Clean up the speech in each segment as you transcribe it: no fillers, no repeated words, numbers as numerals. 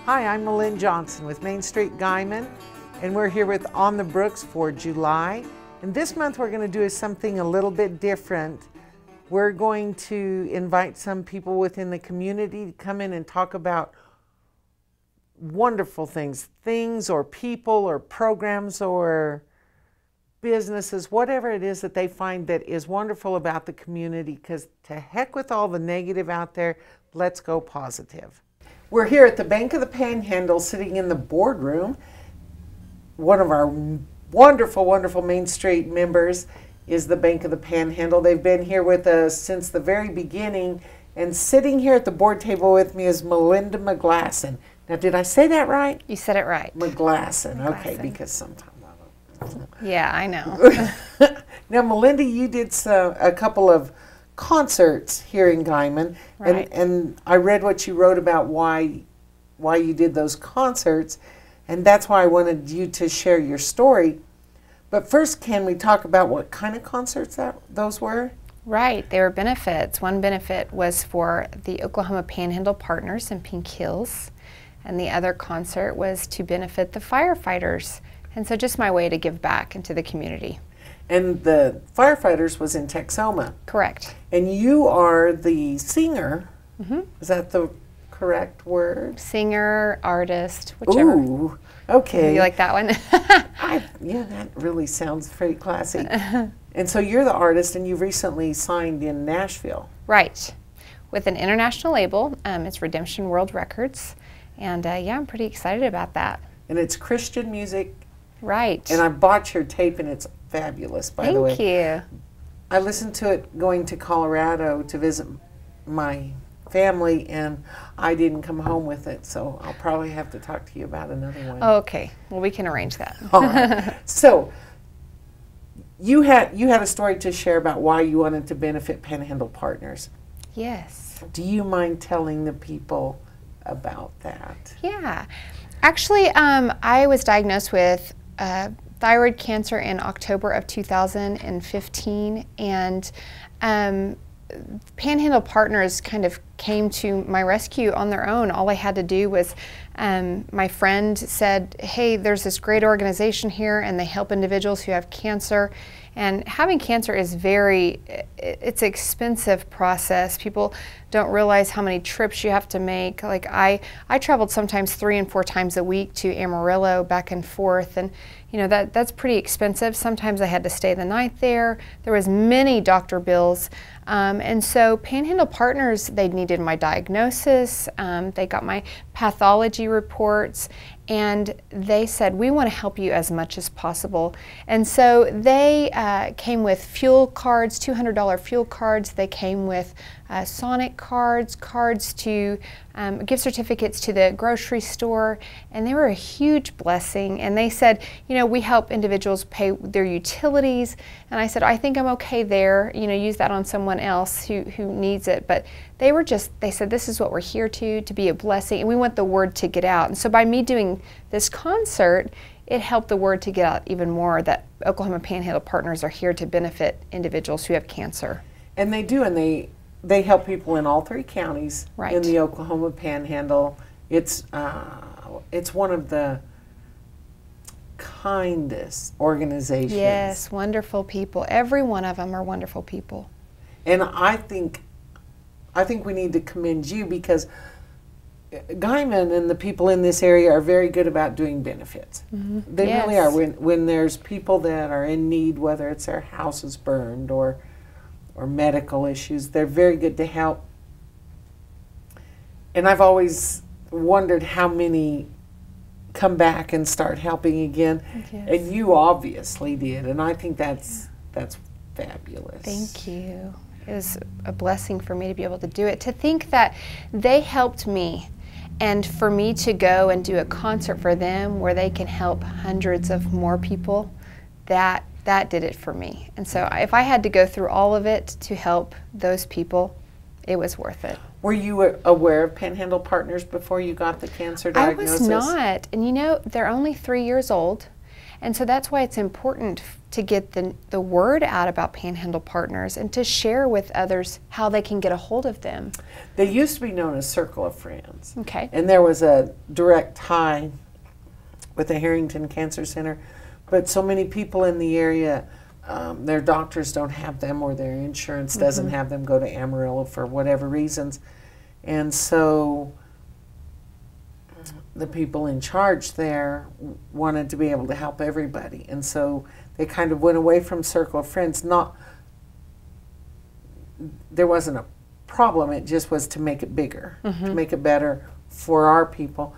Hi, I'm Melinda Johnson with Main Street Guyman, and we're here with On the Brooks for July. And this month we're going to do something a little bit different. We're going to invite some people within the community to come in and talk about wonderful things or people or programs or businesses, whatever it is that they find that is wonderful about the community, because to heck with all the negative out there, let's go positive. We're here at the Bank of the Panhandle sitting in the boardroom. One of our wonderful, wonderful Main Street members is the Bank of the Panhandle. They've been here with us since the very beginning, and sitting here at the board table with me is Melinda McGlasson. Now, did I say that right? You said it right. McGlasson. Okay, because sometimes I don't know. Yeah, I know. Now, Melinda, you did a couple of concerts here in Guyman, right. and I read what you wrote about why you did those concerts, and that's why I wanted you to share your story. But first, can we talk about what kind of concerts those were? Right, they were benefits. One benefit was for the Oklahoma Panhandle Partners in Pink Hills, and the other concert was to benefit the firefighters. And so just my way to give back into the community. And the firefighters was in Texoma. Correct. And you are the singer. Mm-hmm. Is that the correct word? Singer, artist, whichever. Ooh, okay. You like that one? Yeah, that really sounds very classy. And so you're the artist, and you've recently signed in Nashville. Right. With an international label. It's Redemption World Records. And yeah, I'm pretty excited about that. And it's Christian music. Right. And I bought your tape, and it's fabulous, by the way. Thank you. I listened to it going to Colorado to visit my family, and I didn't come home with it, so I'll probably have to talk to you about another one. Okay. Well, we can arrange that. All right. So you had a story to share about why you wanted to benefit Panhandle Partners. Yes. Do you mind telling the people about that? Yeah. Actually, I was diagnosed with thyroid cancer in October of 2015, and Panhandle Partners kind of came to my rescue on their own. All I had to do was, my friend said, hey, there's this great organization here, and they help individuals who have cancer. And having cancer is it's an expensive process. People don't realize how many trips you have to make. Like I traveled sometimes 3 and 4 times a week to Amarillo, back and forth, and you know that's pretty expensive. Sometimes I had to stay the night there. There was many doctor bills, and so Panhandle Partners, they needed my diagnosis. They got my pathology reports, and they said, we want to help you as much as possible. And so they came with fuel cards, $200 fuel cards. They came with Sonic cards to gift certificates to the grocery store, and they were a huge blessing. And they said, you know, we help individuals pay their utilities. And I said, I think I'm okay there, you know, use that on someone else who needs it. But they said, this is what we're here to be a blessing, and we want the word to get out. And so by me doing this concert, it helped the word to get out even more that Oklahoma Panhandle Partners are here to benefit individuals who have cancer. And they do, and they help people in all 3 counties in the Oklahoma Panhandle. It's one of the kindest organizations. Yes, wonderful people. Every one of them are wonderful people. And I think we need to commend you, because Guyman and the people in this area are very good about doing benefits. Mm-hmm. They really are. When there's people that are in need, whether it's their house is burned or medical issues, they're very good to help. And I've always wondered how many come back and start helping again. Yes. And you obviously did, and I think that's fabulous. Thank you. It was a blessing for me to be able to do it. To think that they helped me, and for me to go and do a concert for them where they can help hundreds of more people, that did it for me. And so if I had to go through all of it to help those people, it was worth it. Were you aware of Panhandle Partners before you got the cancer diagnosis? I was not. And you know, they're only 3 years old. And so that's why it's important to get the word out about Panhandle Partners and to share with others how they can get a hold of them. They used to be known as Circle of Friends. Okay. And there was a direct tie with the Harrington Cancer Center. But so many people in the area, their doctors don't have them, or their insurance doesn't have them go to Amarillo for whatever reasons. And so the people in charge there wanted to be able to help everybody. And so they kind of went away from Circle of Friends. There wasn't a problem, it just was to make it bigger, to make it better for our people.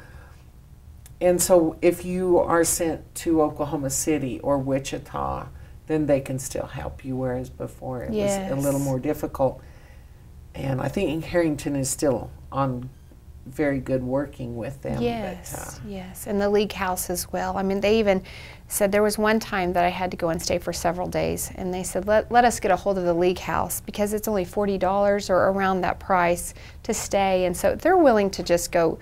And so if you are sent to Oklahoma City or Wichita, then they can still help you, whereas before it was a little more difficult. And I think Harrington is still on very good working with them. Yes, yes, and the League House as well. I mean, they even said there was one time that I had to go and stay for several days, and they said, let us get a hold of the League House, because it's only $40 or around that price to stay. And so they're willing to just go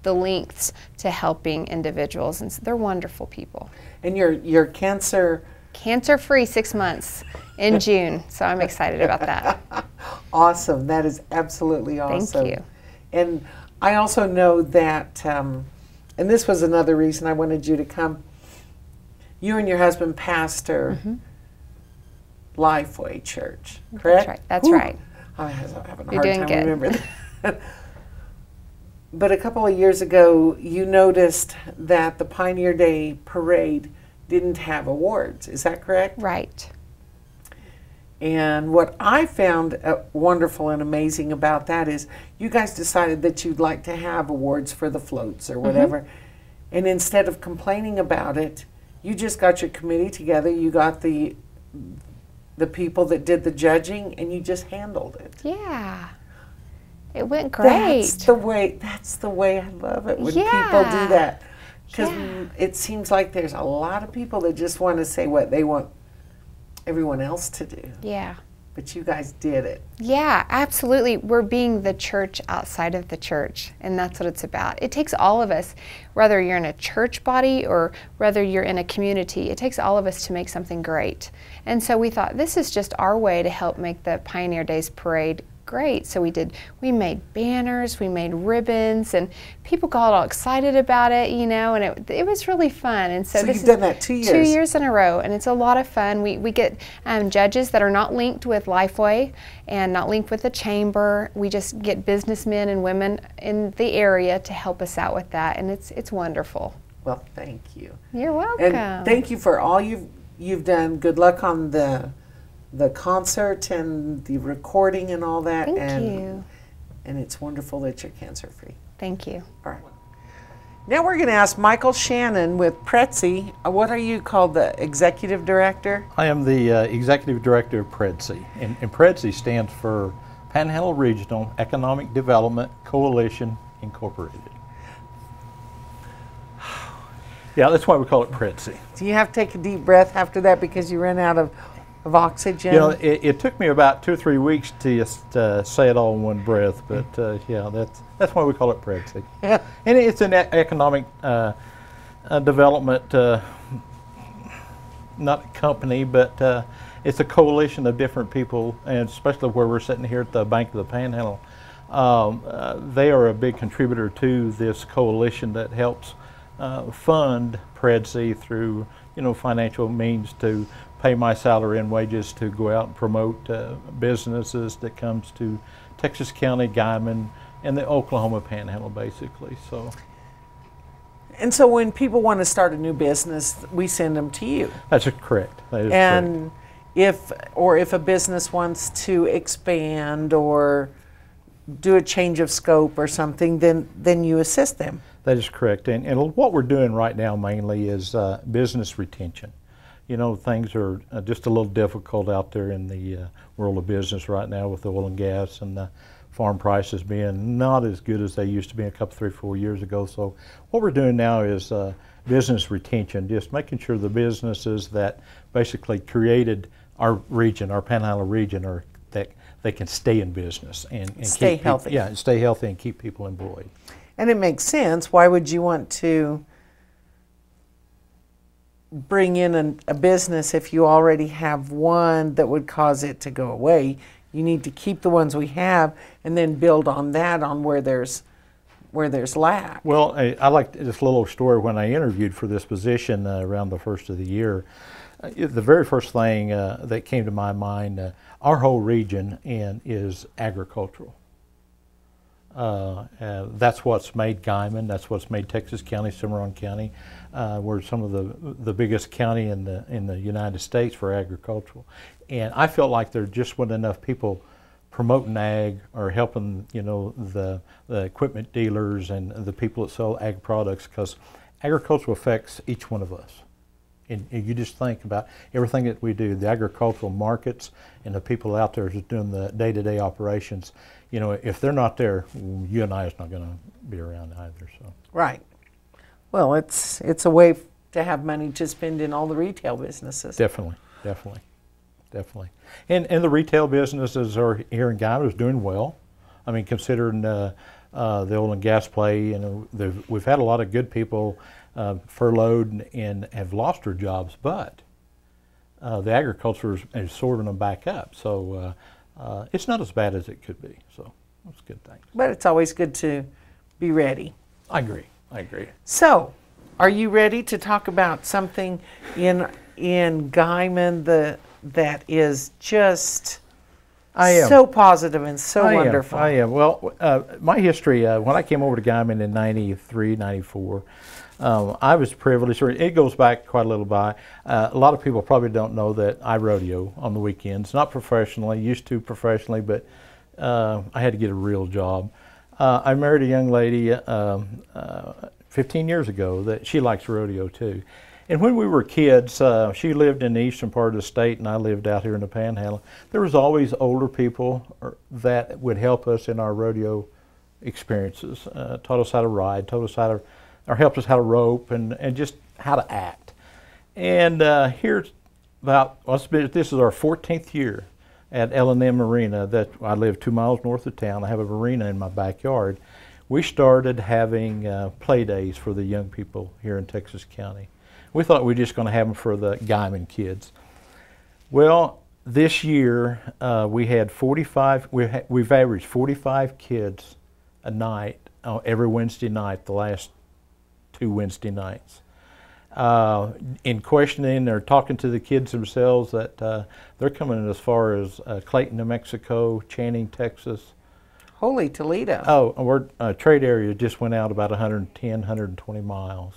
the lengths to helping individuals, and so they're wonderful people. And your cancer-free 6 months in June, so I'm excited about that. Awesome. That is absolutely awesome. Thank you. And I also know that, and this was another reason I wanted you to come, you and your husband pastor Lifeway Church, correct? That's right. I'm having a You're hard doing time good. remembering that. But a couple of years ago, you noticed that the Pioneer Day Parade didn't have awards. Is that correct? Right. And what I found wonderful and amazing about that is you guys decided that you'd like to have awards for the floats or whatever. And instead of complaining about it, you just got your committee together, you got the people that did the judging, and you just handled it. Yeah. It went great. That's the way I love it when people do that. Because it seems like there's a lot of people that just want to say what they want everyone else to do. Yeah. But you guys did it. Yeah, absolutely. We're being the church outside of the church, and that's what it's about. It takes all of us, whether you're in a church body or whether you're in a community, it takes all of us to make something great. And so we thought this is just our way to help make the Pioneer Days Parade great. So we made banners, we made ribbons, and people got all excited about it, you know, and it was really fun. And so you've done that 2 years. 2 years in a row, and it's a lot of fun. We get judges that are not linked with Lifeway and not linked with the chamber. We just get businessmen and women in the area to help us out with that, and it's wonderful. Well, thank you. You're welcome. And thank you for all you've done. Good luck on the concert and the recording and all that. Thank you. And it's wonderful that you're cancer free. Thank you. All right. Now we're going to ask Michael Shannon with PTCI. What are you called, the executive director? I am the executive director of PTCI, and PTCI stands for Panhandle Regional Economic Development Coalition Incorporated. Yeah, that's why we call it PTCI. Do you have to take a deep breath after that because you ran out of oxygen? You know, it took me about 2 or 3 weeks to just say it all in one breath, but yeah, that's why we call it PTCI. Yeah. And it's an economic development, not a company, but it's a coalition of different people, and especially where we're sitting here at the Bank of the Panhandle. They are a big contributor to this coalition that helps fund PTCI through, you know, financial means to pay my salary and wages to go out and promote businesses that comes to Texas County, Guymon, and the Oklahoma Panhandle, basically. So. And so when people want to start a new business, we send them to you. That's correct. That is and correct. if a business wants to expand or do a change of scope or something, then you assist them. That is correct. And what we're doing right now mainly is business retention. You know, things are just a little difficult out there in the world of business right now with oil and gas and farm prices being not as good as they used to be a couple, 3, 4 years ago. So what we're doing now is business retention, just making sure the businesses that basically created our region, our Panhandle region, are that they can stay in business and stay keep healthy. Yeah, and stay healthy and keep people employed. And it makes sense. Why would you want to bring in a business if you already have one that would cause it to go away. You need to keep the ones we have and then build on that on where there's lack. Well, I like this little story. When I interviewed for this position around the first of the year, the very first thing that came to my mind, our whole region is agricultural. That's what's made Guyman. That's what's made Texas County, Cimarron County. We're some of the biggest county in the United States for agricultural. And I felt like there just weren't enough people promoting ag or helping, the equipment dealers and the people that sell ag products, because agriculture affects each one of us. And you just think about everything that we do, the agricultural markets and the people out there just doing the day-to-day operations. If they're not there, you and I is not going to be around either. So. Right. Well, it's a way to have money to spend in all the retail businesses. Definitely. And the retail businesses are here in Guyman is doing well. I mean, considering the oil and gas play, we've had a lot of good people furloughed and have lost their jobs, but the agriculture is sorting them back up. So it's not as bad as it could be. So that's a good thing. But it's always good to be ready. I agree. So, are you ready to talk about something in Guyman that is just so positive and so wonderful? I am. Well, my history, when I came over to Guyman in 93, 94, I was privileged. It goes back quite a little by. A lot of people probably don't know that I rodeo on the weekends, not professionally, used to professionally, but I had to get a real job. I married a young lady 15 years ago that she likes rodeo too. And when we were kids, she lived in the eastern part of the state and I lived out here in the Panhandle. There was always older people that would help us in our rodeo experiences, taught us how to ride, taught us how to, or helped us how to rope and just how to act. And here's about, this is our 14th year at L&M Arena. That I live 2 miles north of town. I have a marina in my backyard. We started having play days for the young people here in Texas County. We thought we were just going to have them for the Guyman kids. Well, this year we had 45. We've averaged 45 kids a night every Wednesday night. The last 2 Wednesday nights. In questioning or talking to the kids themselves, that they're coming as far as Clayton, New Mexico, Channing, Texas. Holy Toledo. Oh, our trade area just went out about 110, 120 miles.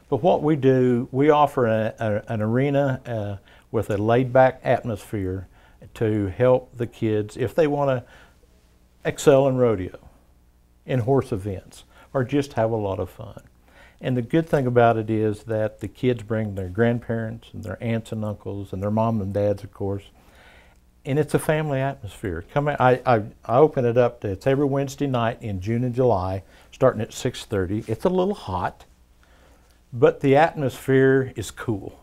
But what we do, we offer an arena with a laid-back atmosphere to help the kids if they want to excel in rodeo, in horse events, or just have a lot of fun. And the good thing about it is that the kids bring their grandparents and their aunts and uncles and their mom and dads, of course. And it's a family atmosphere. I open it up. It's every Wednesday night in June and July, starting at 6:30. It's a little hot, but the atmosphere is cool.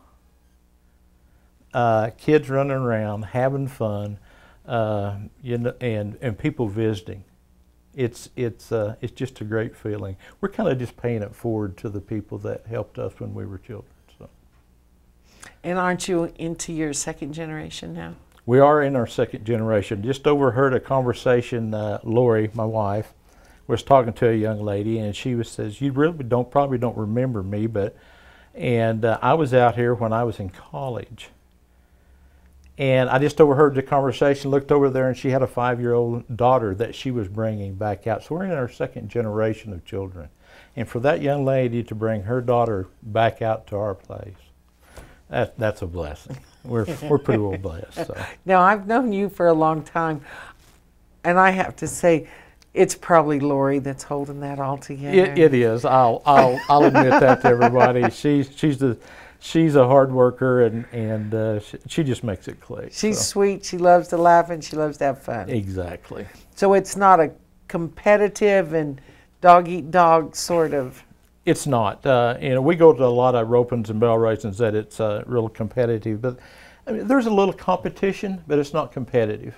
Kids running around, having fun, and people visiting. It's just a great feeling. We're kind of just paying it forward to the people that helped us when we were children. So. And aren't you into your second generation now? We are in our second generation. Just overheard a conversation. Lori, my wife, was talking to a young lady, and she says, "You really probably don't remember me, but," and I was out here when I was in college. And I just overheard the conversation, looked over there, and she had a 5-year-old daughter that she was bringing back out. So we're in our second generation of children. And for that young lady to bring her daughter back out to our place, that's a blessing. We're pretty well blessed. So. Now, I've known you for a long time, and I have to say, it's probably Lori that's holding that all together. It is. I'll admit that to everybody. She's a hard worker, and she just makes it click. She's sweet. She loves to laugh, and she loves to have fun. Exactly. So it's not a competitive and dog-eat-dog sort of. It's not. We go to a lot of ropings and bell raisins that it's real competitive, but I mean, there's a little competition, but it's not competitive.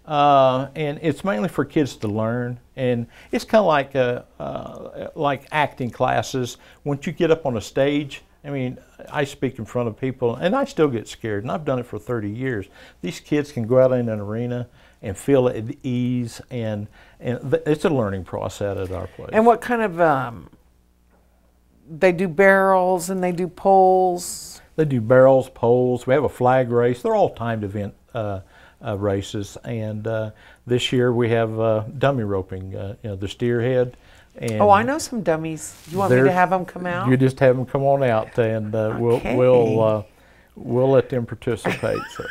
And it's mainly for kids to learn, and it's kind of like acting classes. Once you get up on a stage, I mean, I speak in front of people, and I still get scared, and I've done it for 30 years. These kids can go out in an arena and feel at ease, and it's a learning process at our place. And what kind of, they do barrels and they do poles? They do barrels, poles. We have a flag race. They're all timed event races, and this year we have dummy roping, you know, the steer head. And oh, I know some dummies. You want me to have them come out? You just have them come on out, and Okay. we'll let them participate. So.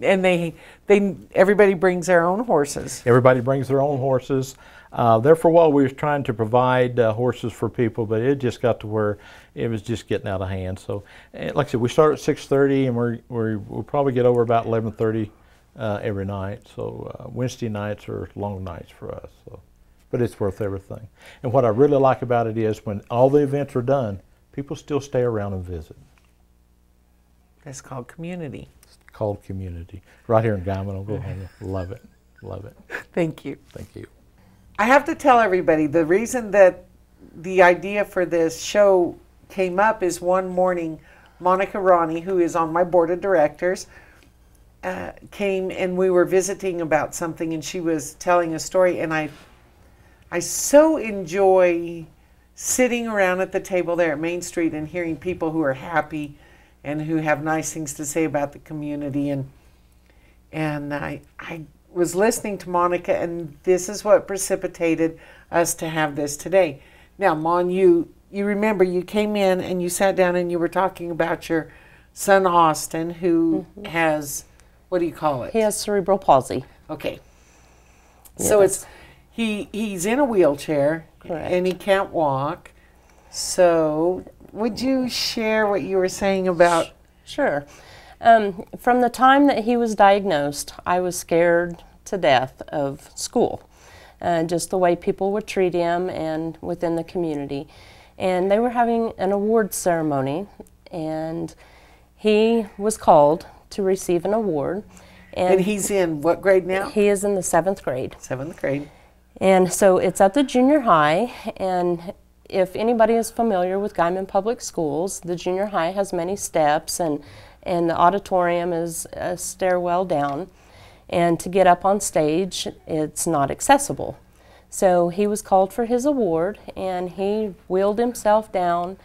And everybody brings their own horses. Everybody brings their own horses. There for a while we was trying to provide horses for people, but it just got to where it was just getting out of hand. So, like I said, we start at 6:30, and we'll probably get over about 11:30 every night. So Wednesday nights are long nights for us. So, but it's worth everything. And what I really like about it is when all the events are done, people still stay around and visit. That's called community. It's called community. Right here in Guyman, Oklahoma. Love it. Love it. Thank you. Thank you. I have to tell everybody the reason that the idea for this show came up is one morning, Monica Ronne, who is on my board of directors, came and we were visiting about something, and she was telling a story, and I so enjoy sitting around at the table there at Main Street and hearing people who are happy and who have nice things to say about the community. And I was listening to Monica, and this is what precipitated us to have this today. Now, Mon, you remember you came in and you sat down and you were talking about your son Austin, who has, what do you call it? He has cerebral palsy. Okay. Yes. So he's in a wheelchair. Correct. And he can't walk. So would you share what you were saying about? Sure. From the time that he was diagnosed, I was scared to death of school, just the way people would treat him and within the community. And they were having an awards ceremony, and he was called to receive an award. And he's in what grade now? He is in the 7th grade. 7th grade. And so it's at the junior high, and if anybody is familiar with Guyman Public Schools, the junior high has many steps, and the auditorium is a stairwell down, and to get up on stage, it's not accessible. So he was called for his award, and he wheeled himself down,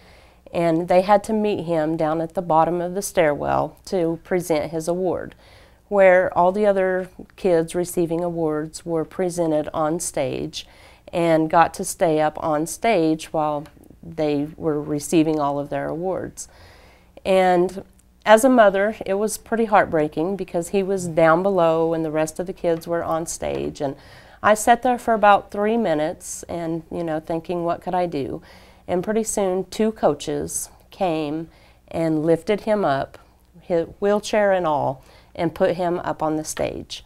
and they had to meet him down at the bottom of the stairwell to present his award, where all the other kids receiving awards were presented on stage and got to stay up on stage while they were receiving all of their awards. And as a mother, it was pretty heartbreaking because he was down below and the rest of the kids were on stage. And I sat there for about 3 minutes and, you know, thinking, what could I do? And pretty soon, 2 coaches came and lifted him up, his wheelchair and all, and put him up on the stage.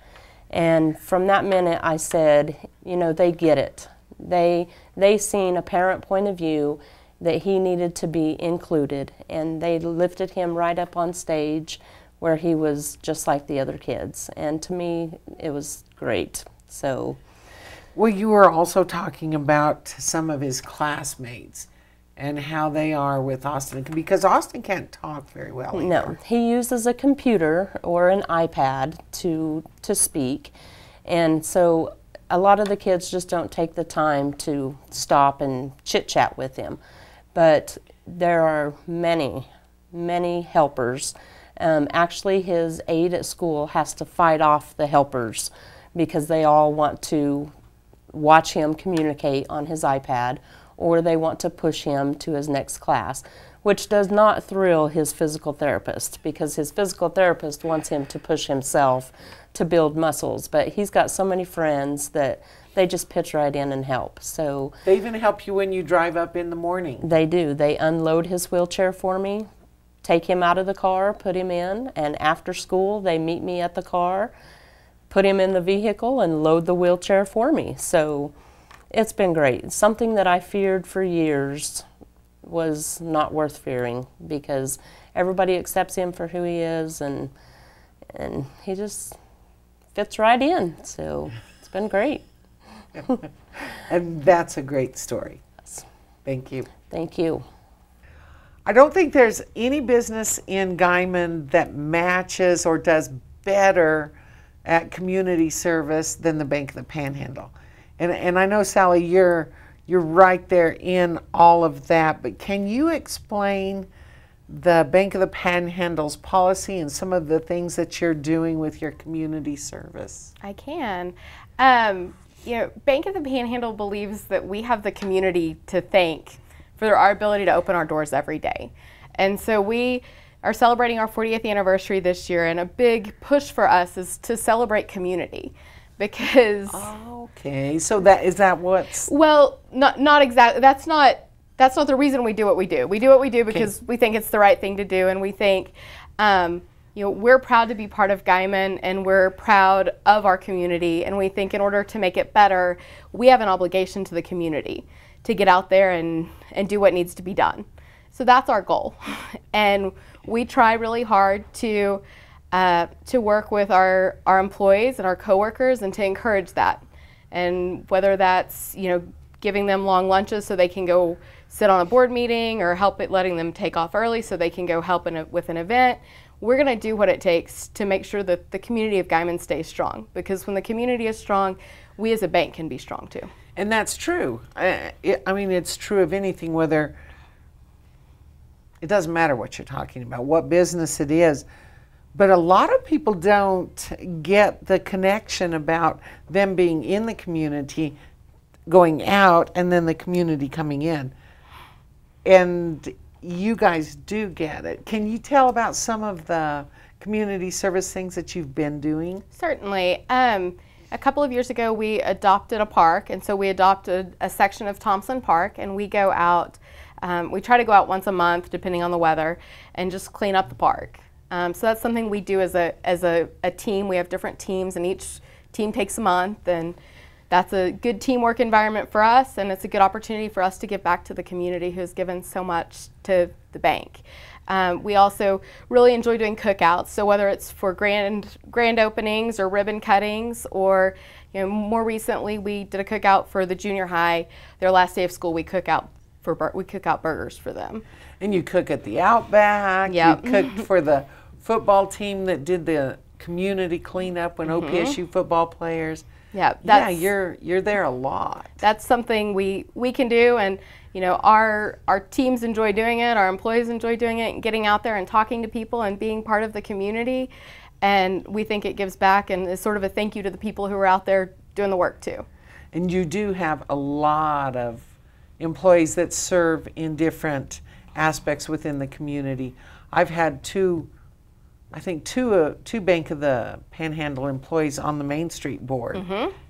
And from that minute, I said, you know, they get it. They seen a parent point of view that he needed to be included, and they lifted him right up on stage where he was just like the other kids. And to me, it was great. So, well, you were also talking about some of his classmates and how they are with Austin, because Austin can't talk very well either. No, he uses a computer or an iPad to speak, and so a lot of the kids just don't take the time to stop and chit-chat with him. But there are many, many helpers. Actually, his aide at school has to fight off the helpers because they all want to watch him communicate on his iPad, or they want to push him to his next class, which does not thrill his physical therapist, because his physical therapist wants him to push himself to build muscles. But he's got so many friends that they just pitch right in and help. So they even help you when you drive up in the morning. They do. They unload his wheelchair for me, take him out of the car, put him in, and after school they meet me at the car, put him in the vehicle, and load the wheelchair for me. So it's been great. Something that I feared for years was not worth fearing, because everybody accepts him for who he is, and he just fits right in. So it's been great. And that's a great story. Yes. Thank you. Thank you. I don't think there's any business in Guyman that matches or does better at community service than the Bank of the Panhandle. And I know, Sally, you're right there in all of that, but can you explain the Bank of the Panhandle's policy and some of the things that you're doing with your community service? I can. You know, Bank of the Panhandle believes that we have the community to thank for our ability to open our doors every day. And so we are celebrating our 40th anniversary this year, and a big push for us is to celebrate community, because okay, so is that what's well, not exactly, that's not the reason we do what we do. We do what we do because we think it's the right thing to do, and we think you know, we're proud to be part of Guyman, and we're proud of our community, and we think in order to make it better, we have an obligation to the community to get out there and do what needs to be done. So that's our goal. And we try really hard to work with our employees and our coworkers and to encourage that. And whether that's, you know, giving them long lunches so they can go sit on a board meeting, or letting them take off early so they can go help with an event, we're going to do what it takes to make sure that the community of Guyman stays strong. Because when the community is strong, we as a bank can be strong too. And that's true. I mean, it's true of anything, whether it doesn't matter what you're talking about, what business it is. But a lot of people don't get the connection about them being in the community, going out, and then the community coming in. And you guys do get it. Can you tell about some of the community service things that you've been doing? Certainly. A couple of years ago, we adopted a park, and so we adopted a section of Thompson Park, and we go out, we try to go out once a month, depending on the weather, and just clean up the park. So that's something we do as a team. We have different teams, and each team takes a month, and that's a good teamwork environment for us, and it's a good opportunity for us to give back to the community who has given so much to the bank. We also really enjoy doing cookouts, so whether it's for grand openings or ribbon cuttings, or, you know, more recently we did a cookout for the junior high. Their last day of school, we cook out burgers for them. And you cook at the Outback. Yep. You cooked for the football team that did the community cleanup when OPSU football players. Yeah, you're there a lot. That's something we can do, and you know, our teams enjoy doing it, our employees enjoy doing it, and getting out there and talking to people and being part of the community. And we think it gives back and is sort of a thank you to the people who are out there doing the work too. And you do have a lot of employees that serve in different aspects within the community. I've had two Bank of the Panhandle employees on the Main Street board,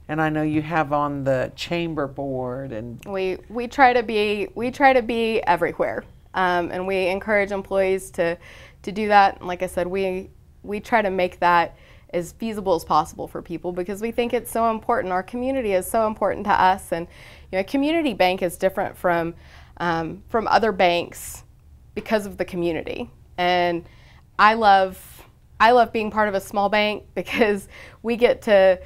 and I know you have on the chamber board. And we try to be everywhere, and we encourage employees to do that. And like I said, we try to make that as feasible as possible for people, because we think it's so important. Our community is so important to us, and you know, a community bank is different from other banks because of the community. And I love being part of a small bank because we get to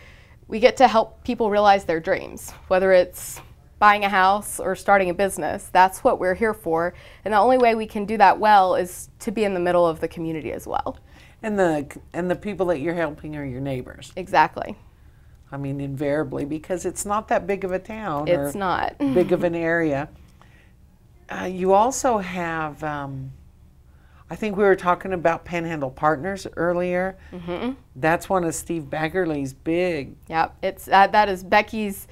help people realize their dreams, whether it's buying a house or starting a business. That's what we're here for, and the only way we can do that well is to be in the middle of the community as well. And the people that you're helping are your neighbors. Exactly. I mean, invariably, because it's not that big of a town. It's not big of an area. You also have, I think we were talking about Panhandle Partners earlier. That's one of Steve Baggerly's big. Yep, it's that is Becky's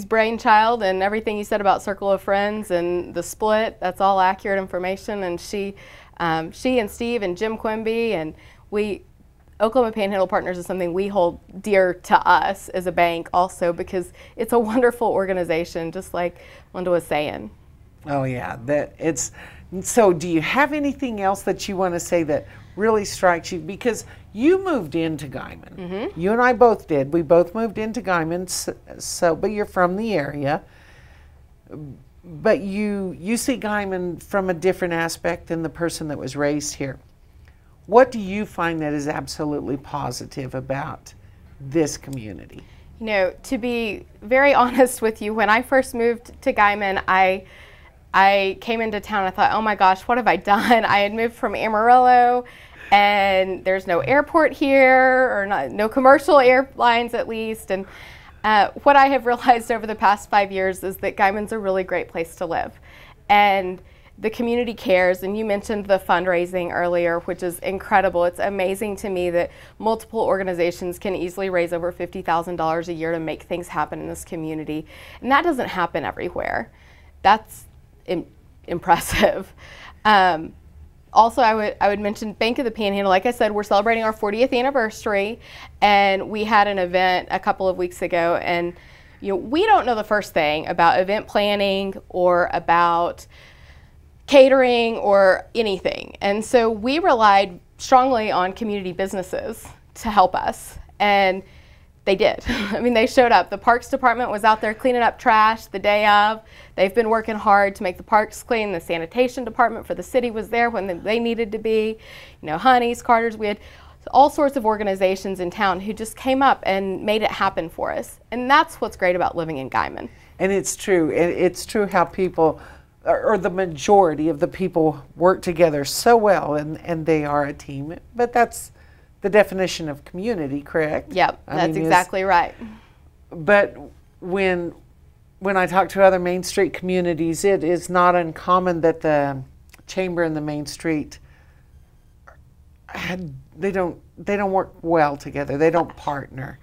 brainchild, and everything you said about Circle of Friends and the split, that's all accurate information. And she and Steve and Jim Quimby and Oklahoma Panhandle Partners is something we hold dear to us as a bank also, because it's a wonderful organization, just like Linda was saying. Oh yeah, so do you have anything else that you want to say that really strikes you? Because you moved into Guyman. You and I both did. We both moved into Guyman, but you're from the area. But you see Guyman from a different aspect than the person that was raised here. What do you find that is absolutely positive about this community? You know, to be very honest with you, when I first moved to Guyman, I I came into town, I thought, oh my gosh, what have I done? I had moved from Amarillo, and there's no airport here, or no commercial airlines at least. And what I have realized over the past 5 years is that Guyman's a really great place to live. And the community cares, and you mentioned the fundraising earlier, which is incredible. It's amazing to me that multiple organizations can easily raise over $50,000 a year to make things happen in this community. And that doesn't happen everywhere. That's impressive. Also, I would mention Bank of the Panhandle. Like I said, we're celebrating our 40th anniversary, and we had an event a couple of weeks ago, and we don't know the first thing about event planning or about catering or anything. And so we relied strongly on community businesses to help us, and they did. I mean, they showed up. The Parks Department was out there cleaning up trash the day of. They've been working hard to make the parks clean. The Sanitation Department for the city was there when they needed to be. Honey's, Carter's, we had all sorts of organizations in town who just came up and made it happen for us. And that's what's great about living in Guyman. And it's true. It's true how people, or the majority of the people, work together so well, and they are a team. But that's the definition of community, correct? Yep, that's exactly right. But when I talk to other Main Street communities, it is not uncommon that the Chamber and the Main Street, they don't work well together. They don't partner.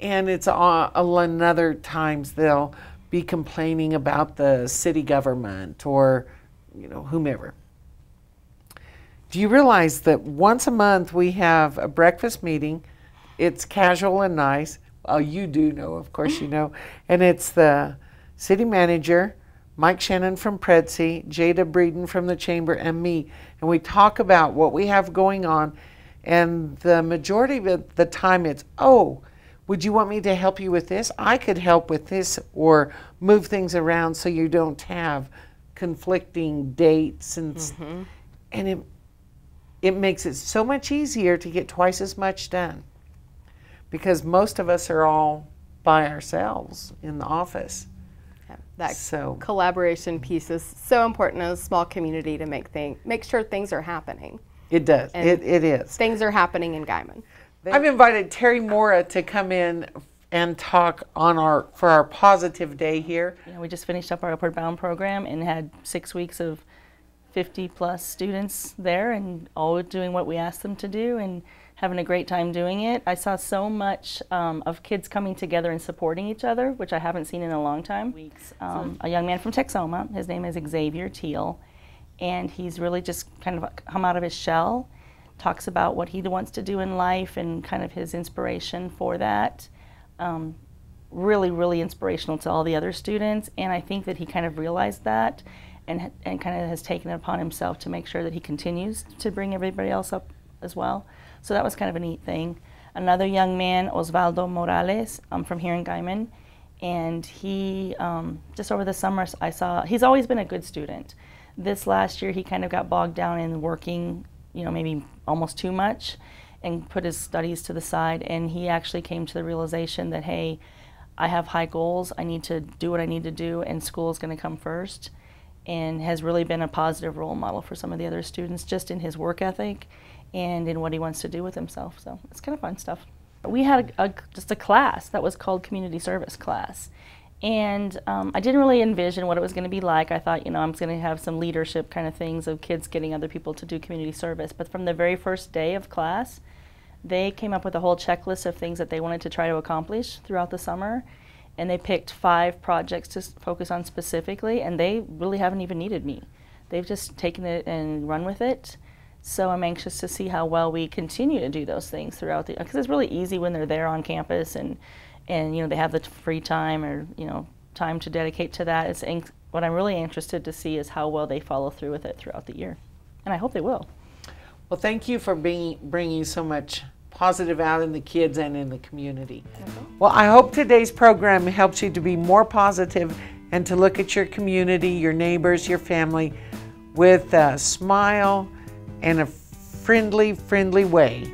And it's another times they'll be complaining about the city government or whomever. Do you realize that once a month we have a breakfast meeting? It's casual and nice. Well, you do know, of course you know. And it's the city manager, Mike Shannon from Predsy, Jada Breeden from the Chamber, and me. And we talk about what we have going on. And the majority of the time it's, oh, would you want me to help you with this? I could help with this, or move things around so you don't have conflicting dates. And it makes it so much easier to get twice as much done, because most of us are all by ourselves in the office. Yeah, that collaboration piece is so important in a small community to make sure things are happening. It does. It is. Things are happening in Guyman. I've invited Teri Mora to come in and talk for our positive day here. We just finished up our Upward Bound program and had 6 weeks of 50+ students there, and all doing what we asked them to do and having a great time doing it. I saw so much of kids coming together and supporting each other, which I haven't seen in a long time. A young man from Texoma, his name is Xavier Teal, and he's really just kind of come out of his shell, talks about what he wants to do in life and kind of his inspiration for that. Really, really inspirational to all the other students, and I think that he kind of realized that and kind of has taken it upon himself to make sure that he continues to bring everybody else up as well. So that was kind of a neat thing. Another young man, Osvaldo Morales, from here in Guyman, and he, just over the summer, I saw, he's always been a good student. This last year, he kind of got bogged down in working, maybe almost too much, and put his studies to the side, and he actually came to the realization that, hey, I have high goals, I need to do what I need to do, and school is going to come first, and has really been a positive role model for some of the other students, just in his work ethic and in what he wants to do with himself. So it's kind of fun stuff. We had just a class that was called Community Service Class, and I didn't really envision what it was going to be like. I thought, I'm going to have some leadership kind of things of kids getting other people to do community service, but from the very first day of class, they came up with a whole checklist of things that they wanted to try to accomplish throughout the summer. And they picked 5 projects to focus on specifically, and they really haven't even needed me. They've just taken it and run with it. So I'm anxious to see how well we continue to do those things throughout the, because it's really easy when they're there on campus and they have the free time or time to dedicate to that. What I'm really interested to see is how well they follow through with it throughout the year, and I hope they will. Well, thank you for bringing so much positive out in the kids and in the community. Well, I hope today's program helps you to be more positive and to look at your community, your neighbors, your family with a smile and a friendly way.